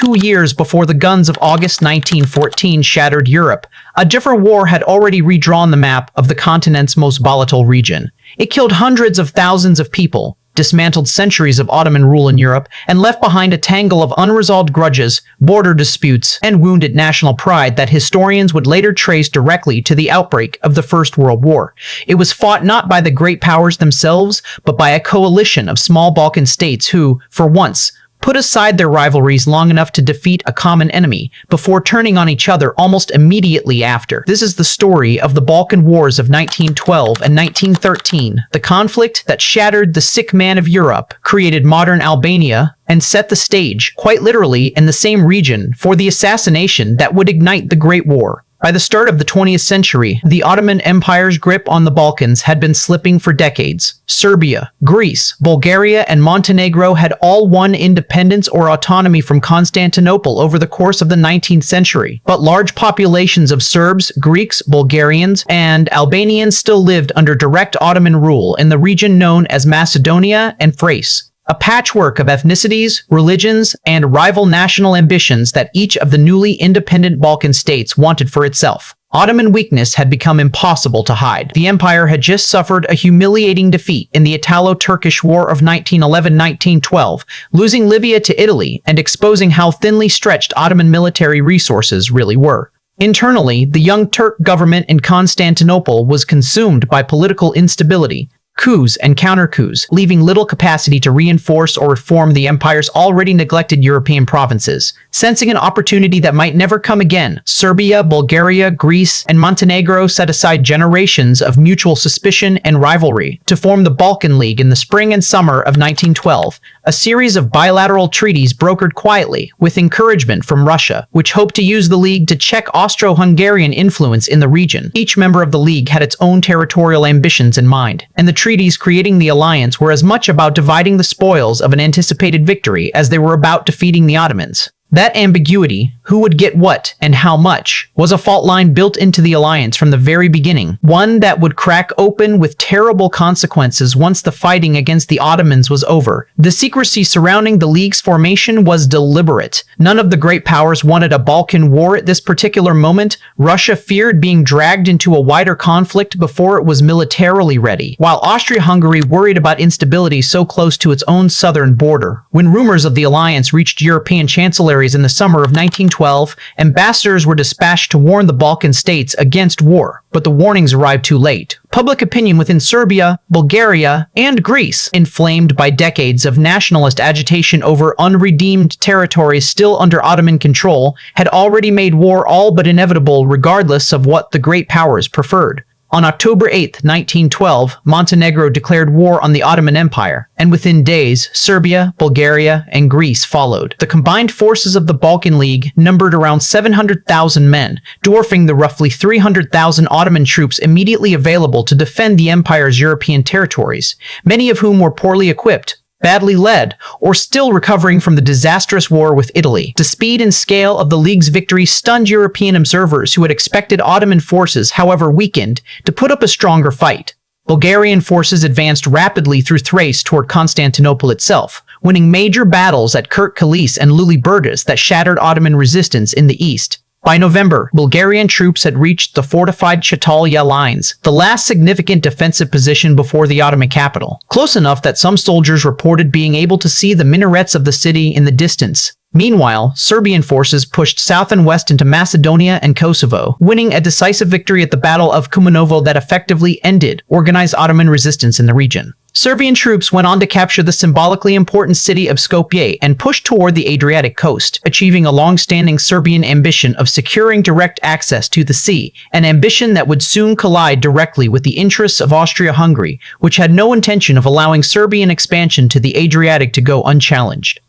2 years before the guns of August 1914 shattered Europe, a different war had already redrawn the map of the continent's most volatile region. It killed hundreds of thousands of people, dismantled centuries of Ottoman rule in Europe, and left behind a tangle of unresolved grudges, border disputes, and wounded national pride that historians would later trace directly to the outbreak of the First World War. It was fought not by the great powers themselves, but by a coalition of small Balkan states who, for once, put aside their rivalries long enough to defeat a common enemy before turning on each other almost immediately after. This is the story of the Balkan Wars of 1912 and 1913, the conflict that shattered the sick man of Europe, created modern Albania, and set the stage, quite literally in the same region, for the assassination that would ignite the Great War. By the start of the 20th century, the Ottoman Empire's grip on the Balkans had been slipping for decades. Serbia, Greece, Bulgaria, and Montenegro had all won independence or autonomy from Constantinople over the course of the 19th century. But large populations of Serbs, Greeks, Bulgarians, and Albanians still lived under direct Ottoman rule in the region known as Macedonia and Thrace. A patchwork of ethnicities, religions, and rival national ambitions that each of the newly independent Balkan states wanted for itself. Ottoman weakness had become impossible to hide. The empire had just suffered a humiliating defeat in the Italo-Turkish War of 1911-1912, losing Libya to Italy and exposing how thinly stretched Ottoman military resources really were. Internally, the young Turk government in Constantinople was consumed by political instability, coups and counter-coups, leaving little capacity to reinforce or reform the empire's already neglected European provinces. Sensing an opportunity that might never come again, Serbia, Bulgaria, Greece, and Montenegro set aside generations of mutual suspicion and rivalry to form the Balkan League in the spring and summer of 1912, a series of bilateral treaties brokered quietly with encouragement from Russia, which hoped to use the League to check Austro-Hungarian influence in the region. Each member of the League had its own territorial ambitions in mind, and the treaties creating the alliance were as much about dividing the spoils of an anticipated victory as they were about defeating the Ottomans. That ambiguity, who would get what and how much, was a fault line built into the alliance from the very beginning, one that would crack open with terrible consequences once the fighting against the Ottomans was over. The secrecy surrounding the League's formation was deliberate. None of the great powers wanted a Balkan war at this particular moment. Russia feared being dragged into a wider conflict before it was militarily ready, while Austria-Hungary worried about instability so close to its own southern border. When rumors of the alliance reached European chancelleries in the summer of 1912, ambassadors were dispatched to warn the Balkan states against war, but the warnings arrived too late. Public opinion within Serbia, Bulgaria, and Greece, inflamed by decades of nationalist agitation over unredeemed territories still under Ottoman control, had already made war all but inevitable regardless of what the great powers preferred. On October 8, 1912, Montenegro declared war on the Ottoman Empire, and within days, Serbia, Bulgaria, and Greece followed. The combined forces of the Balkan League numbered around 700,000 men, dwarfing the roughly 300,000 Ottoman troops immediately available to defend the empire's European territories, many of whom were poorly equipped, badly led, or still recovering from the disastrous war with Italy. The speed and scale of the League's victory stunned European observers who had expected Ottoman forces, however weakened, to put up a stronger fight. Bulgarian forces advanced rapidly through Thrace toward Constantinople itself, winning major battles at Kirk-Kilise and Luli-Burgas that shattered Ottoman resistance in the east. By November, Bulgarian troops had reached the fortified Chatalya lines, the last significant defensive position before the Ottoman capital, close enough that some soldiers reported being able to see the minarets of the city in the distance. Meanwhile, Serbian forces pushed south and west into Macedonia and Kosovo, winning a decisive victory at the Battle of Kumanovo that effectively ended organized Ottoman resistance in the region. Serbian troops went on to capture the symbolically important city of Skopje and pushed toward the Adriatic coast, achieving a long-standing Serbian ambition of securing direct access to the sea, an ambition that would soon collide directly with the interests of Austria-Hungary, which had no intention of allowing Serbian expansion to the Adriatic to go unchallenged.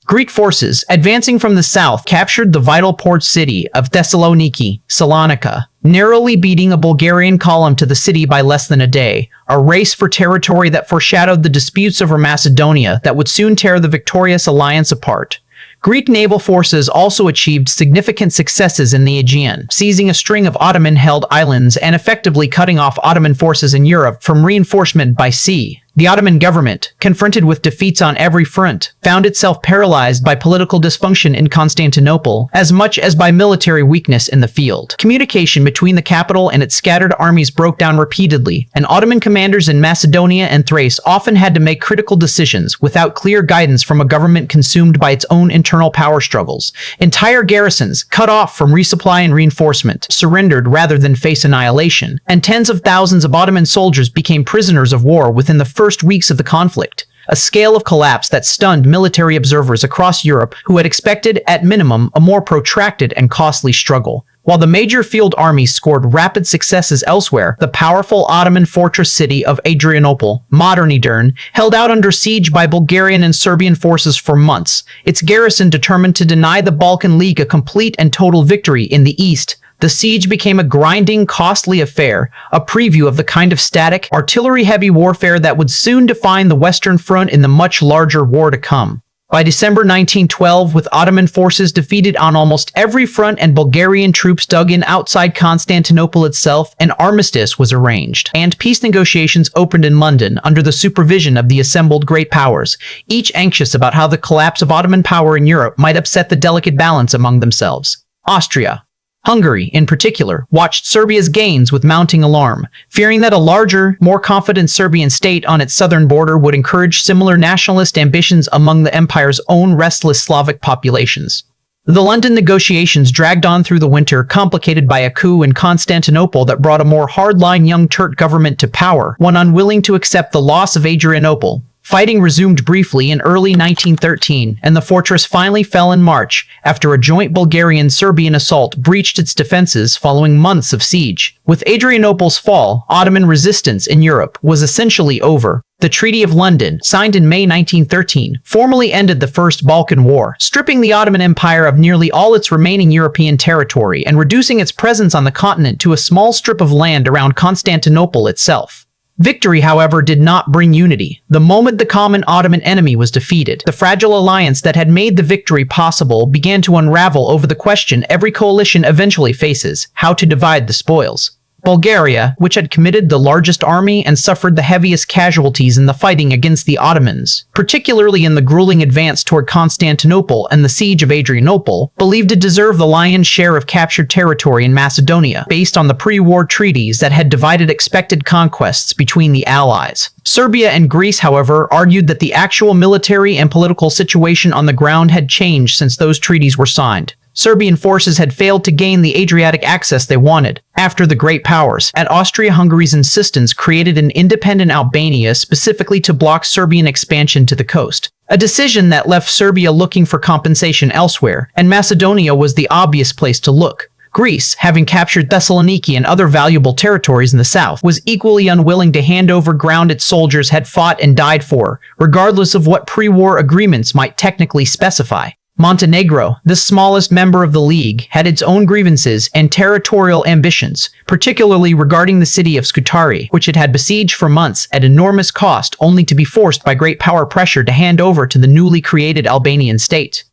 Greek forces, advancing from the south, captured the vital port city of Thessaloniki, Salonika, narrowly beating a Bulgarian column to the city by less than a day, a race for territory that foreshadowed the disputes over Macedonia that would soon tear the victorious alliance apart. Greek naval forces also achieved significant successes in the Aegean, seizing a string of Ottoman-held islands and effectively cutting off Ottoman forces in Europe from reinforcement by sea. The Ottoman government, confronted with defeats on every front, found itself paralyzed by political dysfunction in Constantinople as much as by military weakness in the field. Communication between the capital and its scattered armies broke down repeatedly, and Ottoman commanders in Macedonia and Thrace often had to make critical decisions without clear guidance from a government consumed by its own internal power struggles. Entire garrisons, cut off from resupply and reinforcement, surrendered rather than face annihilation, and tens of thousands of Ottoman soldiers became prisoners of war within the first weeks of the conflict, a scale of collapse that stunned military observers across Europe who had expected, at minimum, a more protracted and costly struggle. While the major field armies scored rapid successes elsewhere, the powerful Ottoman fortress city of Adrianople, modern Edirne, held out under siege by Bulgarian and Serbian forces for months, its garrison determined to deny the Balkan League a complete and total victory in the east. The siege became a grinding, costly affair, a preview of the kind of static, artillery-heavy warfare that would soon define the Western Front in the much larger war to come. By December 1912, with Ottoman forces defeated on almost every front and Bulgarian troops dug in outside Constantinople itself, an armistice was arranged, and peace negotiations opened in London under the supervision of the assembled great powers, each anxious about how the collapse of Ottoman power in Europe might upset the delicate balance among themselves. Austria, Hungary, in particular, watched Serbia's gains with mounting alarm, fearing that a larger, more confident Serbian state on its southern border would encourage similar nationalist ambitions among the empire's own restless Slavic populations. The London negotiations dragged on through the winter, complicated by a coup in Constantinople that brought a more hardline Young Turk government to power, one unwilling to accept the loss of Adrianople. Fighting resumed briefly in early 1913, and the fortress finally fell in March after a joint Bulgarian-Serbian assault breached its defenses following months of siege. With Adrianople's fall, Ottoman resistance in Europe was essentially over. The Treaty of London, signed in May 1913, formally ended the First Balkan War, stripping the Ottoman Empire of nearly all its remaining European territory and reducing its presence on the continent to a small strip of land around Constantinople itself. Victory, however, did not bring unity. The moment the common Ottoman enemy was defeated, the fragile alliance that had made the victory possible began to unravel over the question every coalition eventually faces: how to divide the spoils. Bulgaria, which had committed the largest army and suffered the heaviest casualties in the fighting against the Ottomans, particularly in the grueling advance toward Constantinople and the siege of Adrianople, believed to deserve the lion's share of captured territory in Macedonia, based on the pre-war treaties that had divided expected conquests between the allies. Serbia and Greece, however, argued that the actual military and political situation on the ground had changed since those treaties were signed. Serbian forces had failed to gain the Adriatic access they wanted. After the Great Powers, at Austria-Hungary's insistence, created an independent Albania specifically to block Serbian expansion to the coast. A decision that left Serbia looking for compensation elsewhere, and Macedonia was the obvious place to look. Greece, having captured Thessaloniki and other valuable territories in the south, was equally unwilling to hand over ground its soldiers had fought and died for, regardless of what pre-war agreements might technically specify. Montenegro, the smallest member of the League, had its own grievances and territorial ambitions, particularly regarding the city of Scutari, which it had besieged for months at enormous cost only to be forced by great power pressure to hand over to the newly created Albanian state.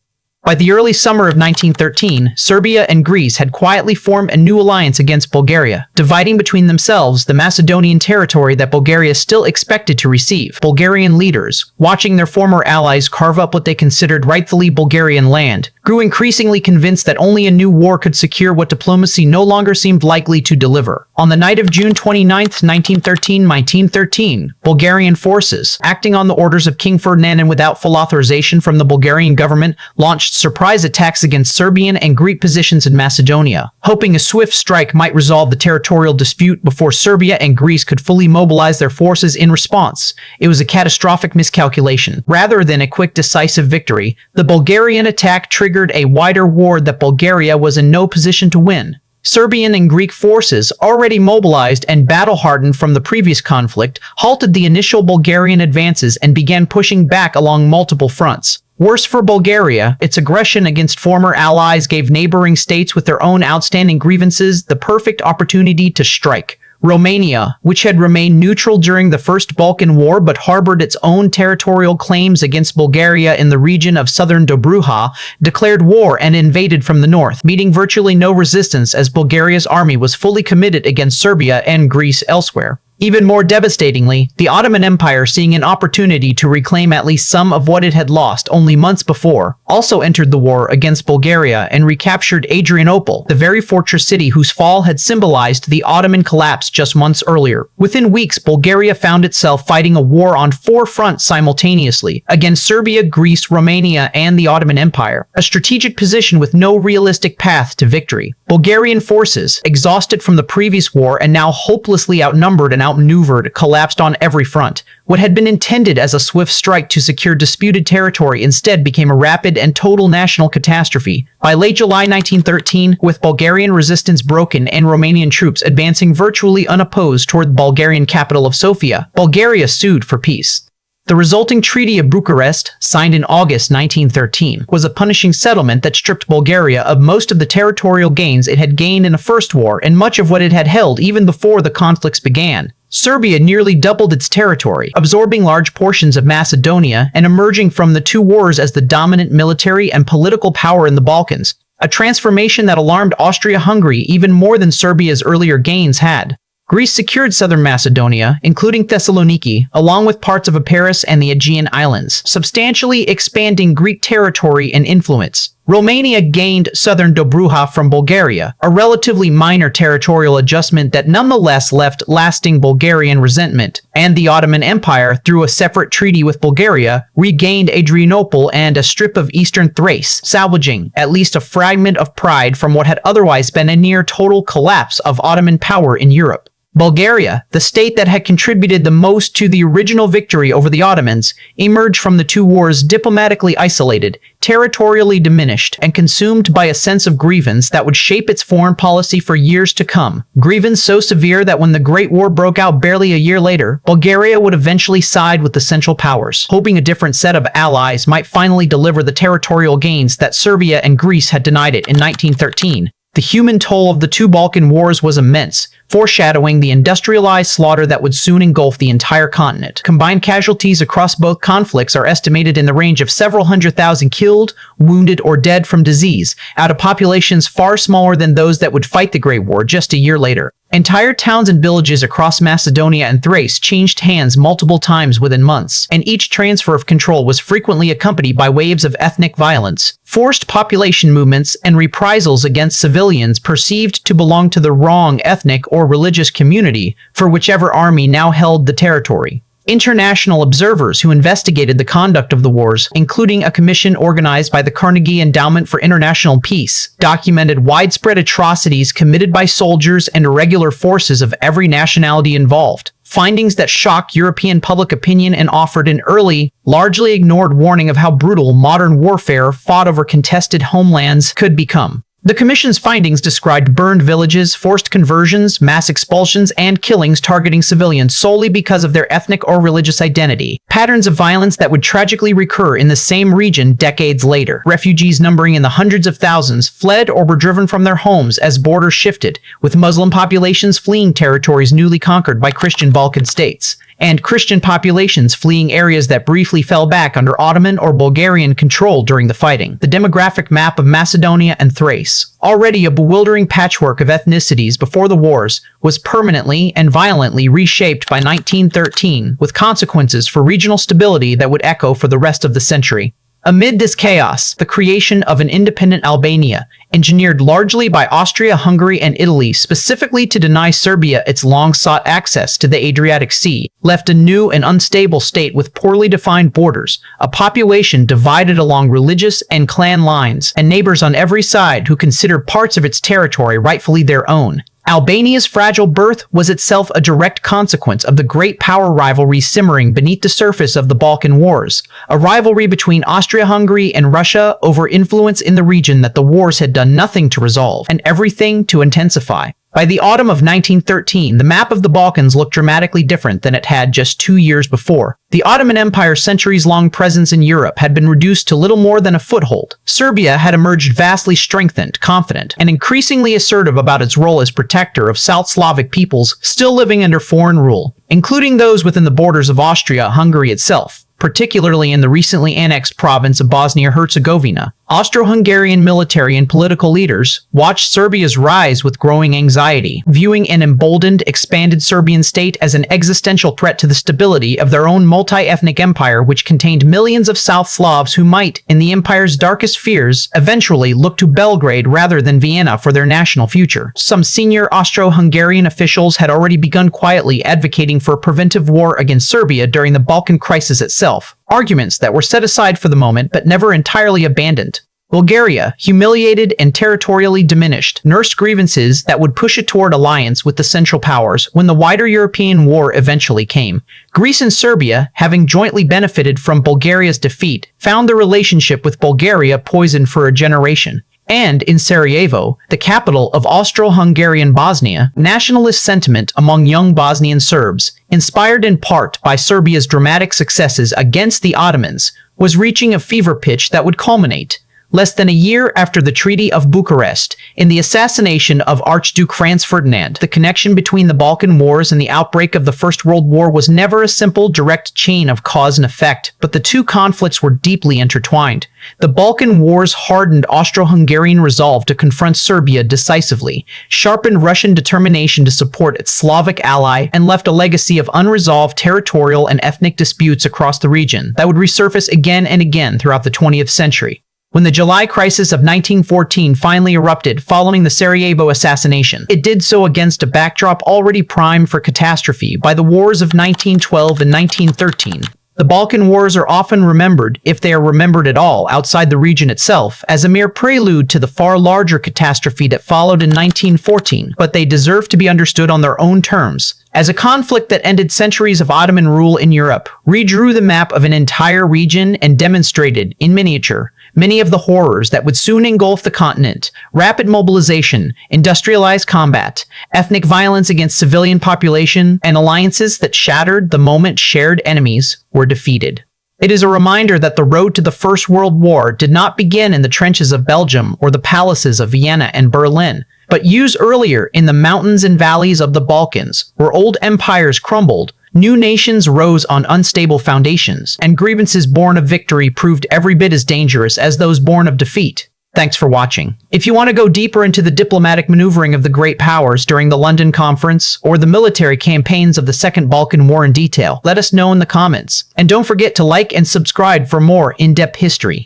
By the early summer of 1913, Serbia and Greece had quietly formed a new alliance against Bulgaria, dividing between themselves the Macedonian territory that Bulgaria still expected to receive. Bulgarian leaders, watching their former allies carve up what they considered rightfully Bulgarian land, grew increasingly convinced that only a new war could secure what diplomacy no longer seemed likely to deliver. On the night of June 29, 1913, Bulgarian forces, acting on the orders of King Ferdinand and without full authorization from the Bulgarian government, launched surprise attacks against Serbian and Greek positions in Macedonia, hoping a swift strike might resolve the territorial dispute before Serbia and Greece could fully mobilize their forces in response. It was a catastrophic miscalculation. Rather than a quick, decisive victory, the Bulgarian attack triggered a wider war that Bulgaria was in no position to win. Serbian and Greek forces, already mobilized and battle-hardened from the previous conflict, halted the initial Bulgarian advances and began pushing back along multiple fronts. Worse for Bulgaria, its aggression against former allies gave neighboring states with their own outstanding grievances the perfect opportunity to strike. Romania, which had remained neutral during the First Balkan War but harbored its own territorial claims against Bulgaria in the region of southern Dobruja, declared war and invaded from the north, meeting virtually no resistance as Bulgaria's army was fully committed against Serbia and Greece elsewhere. Even more devastatingly, the Ottoman Empire, seeing an opportunity to reclaim at least some of what it had lost only months before, also entered the war against Bulgaria and recaptured Adrianople, the very fortress city whose fall had symbolized the Ottoman collapse just months earlier. Within weeks, Bulgaria found itself fighting a war on 4 fronts simultaneously, against Serbia, Greece, Romania, and the Ottoman Empire, a strategic position with no realistic path to victory. Bulgarian forces, exhausted from the previous war and now hopelessly outnumbered and outmaneuvered, collapsed on every front. What had been intended as a swift strike to secure disputed territory instead became a rapid and total national catastrophe. By late July 1913, with Bulgarian resistance broken and Romanian troops advancing virtually unopposed toward the Bulgarian capital of Sofia, Bulgaria sued for peace. The resulting Treaty of Bucharest, signed in August 1913, was a punishing settlement that stripped Bulgaria of most of the territorial gains it had gained in the First War and much of what it had held even before the conflicts began. Serbia nearly doubled its territory, absorbing large portions of Macedonia and emerging from the two wars as the dominant military and political power in the Balkans, a transformation that alarmed Austria-Hungary even more than Serbia's earlier gains had. Greece secured southern Macedonia, including Thessaloniki, along with parts of Epirus and the Aegean Islands, substantially expanding Greek territory and influence. Romania gained southern Dobruja from Bulgaria, a relatively minor territorial adjustment that nonetheless left lasting Bulgarian resentment, and the Ottoman Empire, through a separate treaty with Bulgaria, regained Adrianople and a strip of eastern Thrace, salvaging at least a fragment of pride from what had otherwise been a near-total collapse of Ottoman power in Europe. Bulgaria, the state that had contributed the most to the original victory over the Ottomans, emerged from the two wars diplomatically isolated, territorially diminished, and consumed by a sense of grievance that would shape its foreign policy for years to come. Grievance so severe that when the Great War broke out barely a year later, Bulgaria would eventually side with the Central Powers, hoping a different set of allies might finally deliver the territorial gains that Serbia and Greece had denied it in 1913. The human toll of the two Balkan Wars was immense, foreshadowing the industrialized slaughter that would soon engulf the entire continent. Combined casualties across both conflicts are estimated in the range of several 100,000 killed, wounded, or dead from disease, out of populations far smaller than those that would fight the Great War just a year later. Entire towns and villages across Macedonia and Thrace changed hands multiple times within months, and each transfer of control was frequently accompanied by waves of ethnic violence, forced population movements, and reprisals against civilians perceived to belong to the wrong ethnic or religious community for whichever army now held the territory. International observers who investigated the conduct of the wars, including a commission organized by the Carnegie Endowment for International Peace, documented widespread atrocities committed by soldiers and irregular forces of every nationality involved, findings that shocked European public opinion and offered an early, largely ignored warning of how brutal modern warfare fought over contested homelands could become. The Commission's findings described burned villages, forced conversions, mass expulsions, and killings targeting civilians solely because of their ethnic or religious identity, patterns of violence that would tragically recur in the same region decades later. Refugees numbering in the hundreds of thousands fled or were driven from their homes as borders shifted, with Muslim populations fleeing territories newly conquered by Christian Balkan states, and Christian populations fleeing areas that briefly fell back under Ottoman or Bulgarian control during the fighting. The demographic map of Macedonia and Thrace, already a bewildering patchwork of ethnicities before the wars, was permanently and violently reshaped by 1913, with consequences for regional stability that would echo for the rest of the century. Amid this chaos, the creation of an independent Albania, engineered largely by Austria-Hungary and Italy specifically to deny Serbia its long-sought access to the Adriatic Sea, left a new and unstable state with poorly defined borders, a population divided along religious and clan lines, and neighbors on every side who considered parts of its territory rightfully their own. Albania's fragile birth was itself a direct consequence of the great power rivalry simmering beneath the surface of the Balkan Wars, a rivalry between Austria-Hungary and Russia over influence in the region that the wars had done nothing to resolve and everything to intensify. By the autumn of 1913, the map of the Balkans looked dramatically different than it had just 2 years before. The Ottoman Empire's centuries-long presence in Europe had been reduced to little more than a foothold. Serbia had emerged vastly strengthened, confident, and increasingly assertive about its role as protector of South Slavic peoples still living under foreign rule, including those within the borders of Austria-Hungary itself, particularly in the recently annexed province of Bosnia-Herzegovina. Austro-Hungarian military and political leaders watched Serbia's rise with growing anxiety, viewing an emboldened, expanded Serbian state as an existential threat to the stability of their own multi-ethnic empire, which contained millions of South Slavs who might, in the empire's darkest fears, eventually look to Belgrade rather than Vienna for their national future. Some senior Austro-Hungarian officials had already begun quietly advocating for a preventive war against Serbia during the Balkan crisis itself, arguments that were set aside for the moment but never entirely abandoned. Bulgaria, humiliated and territorially diminished, nursed grievances that would push it toward alliance with the Central Powers when the wider European war eventually came. Greece and Serbia, having jointly benefited from Bulgaria's defeat, found their relationship with Bulgaria poisoned for a generation. And in Sarajevo, the capital of Austro-Hungarian Bosnia, nationalist sentiment among young Bosnian Serbs, inspired in part by Serbia's dramatic successes against the Ottomans, was reaching a fever pitch that would culminate, less than a year after the Treaty of Bucharest, in the assassination of Archduke Franz Ferdinand. The connection between the Balkan Wars and the outbreak of the First World War was never a simple, direct chain of cause and effect, but the two conflicts were deeply intertwined. The Balkan Wars hardened Austro-Hungarian resolve to confront Serbia decisively, sharpened Russian determination to support its Slavic ally, and left a legacy of unresolved territorial and ethnic disputes across the region that would resurface again and again throughout the 20th century. When the July crisis of 1914 finally erupted following the Sarajevo assassination, it did so against a backdrop already primed for catastrophe by the wars of 1912 and 1913. The Balkan Wars are often remembered, if they are remembered at all outside the region itself, as a mere prelude to the far larger catastrophe that followed in 1914, but they deserve to be understood on their own terms, as a conflict that ended centuries of Ottoman rule in Europe, redrew the map of an entire region, and demonstrated, in miniature, many of the horrors that would soon engulf the continent: rapid mobilization, industrialized combat, ethnic violence against civilian population, and alliances that shattered the moment shared enemies were defeated. It is a reminder that the road to the First World War did not begin in the trenches of Belgium or the palaces of Vienna and Berlin, but years earlier in the mountains and valleys of the Balkans, where old empires crumbled, new nations rose on unstable foundations, and grievances born of victory proved every bit as dangerous as those born of defeat. Thanks for watching. If you want to go deeper into the diplomatic maneuvering of the great powers during the London Conference, or the military campaigns of the Second Balkan War in detail, let us know in the comments. And don't forget to like and subscribe for more in-depth history.